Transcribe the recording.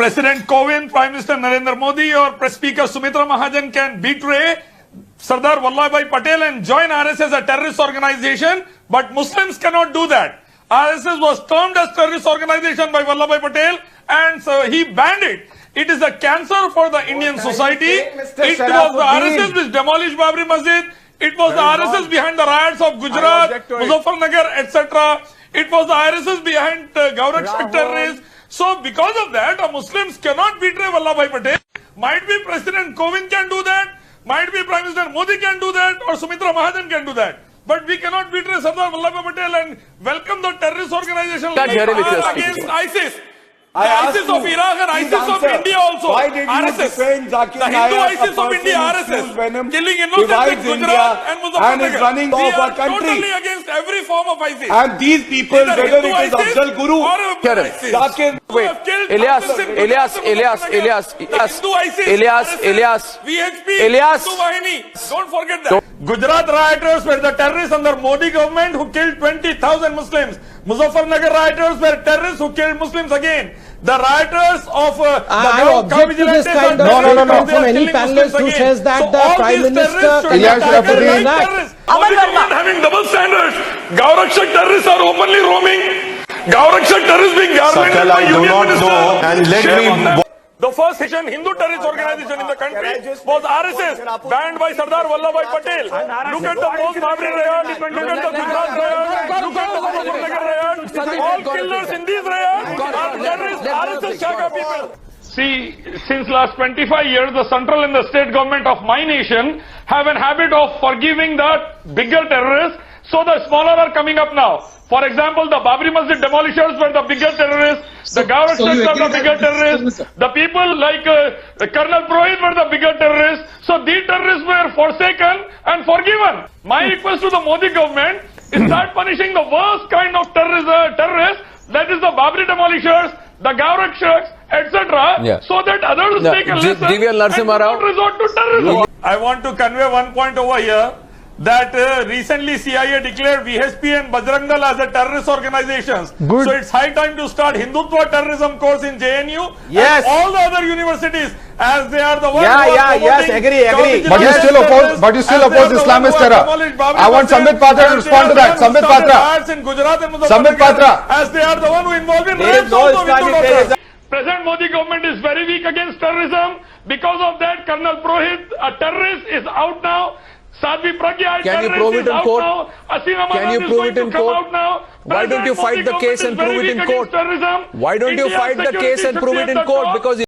President Kovind, Prime Minister Narendra Modi, or Press Speaker Sumitra Mahajan can betray Sardar Vallabhbhai Patel and join RSS, a terrorist organization, but Muslims cannot do that. RSS was termed as terrorist organization by Vallabhbhai Patel, and so he banned it. It is a cancer for the Indian society. It was the RSS which demolished Babri Masjid. It was the RSS behind the riots of Gujarat, Muzaffarnagar, etc. It was the RSS behind Gaurakshak terrorists. So because of that, Muslims cannot betray Vallabhbhai Patel. Might be President Kovind can do that, might be Prime Minister Modi can do that, or Sumitra Mahajan can do that. But we cannot betray Sardar Vallabhbhai Patel and welcome the terrorist organization like against ISIS. ISIS of Iraq and ISIS of India also. Why did you defend Zakir the Hindu Naik, ISIS of India, RSS, killing innocents in Gujarat and and is running we off are our country. totally against every form of ISIS. And these people, Either whether Hindu it is ISIS Afzal Guru, or Zakir, wait, Elias, VHP, Elias. Hindu Vahini. Don't forget that. Gujarat rioters were the terrorists under Modi government who killed 20,000 Muslims. Muzaffarnagar rioters were terrorists who killed Muslims again. The rioters of I object to this kind of statement from any panelist who says that the Prime Minister having double standards. Gaurakshak terrorists are openly roaming. Gaurakshak terrorists being garlanded by Union Minister. And let me... The first Hindu terrorist organization in the country was RSS, banned by Sardar Vallabhbhai Patel. Look at the post-Babri riot, look at the Gujarat riot, look at the Muzaffarnagar riot. All killers in these riots are terrorists, RSS Shaka people. See, since last 25 years, the central and the state government of my nation have a habit of forgiving the bigger terrorists, so the smaller are coming up now. For example, the Babri Masjid demolishers were the bigger terrorists, the Gaurakshaks are the bigger terrorists, the people like Colonel Purohit were the bigger terrorists. So these terrorists were forsaken and forgiven. My request to the Modi government is start punishing the worst kind of terrorists, that is the Babri demolishers, the Gaurakshaks, etc. So that others take a lesson and don't resort to terrorism. I want to convey one point over here. That recently CIA declared VHP and Bajrang Dal as a terrorist organizations. Good. So it's high time to start Hindutva terrorism course in JNU. Yes. And all the other universities, as they are the ones agree. But you still oppose Islamist terror. I want Sambit Patra to respond to that. Sambit Patra. In Gujarat and Sambit Patra. As they are the one who involved in There is riots no also with Islamic Hindu terrorism. doctors. Present Modi government is very weak against terrorism. Because of that, Colonel Purohit, a terrorist, is out now. Sadhvi Pragya, Can you prove it in court? Can you prove it in court? Why don't you fight the case and prove it in court? Why don't you fight the case and prove it in court? Because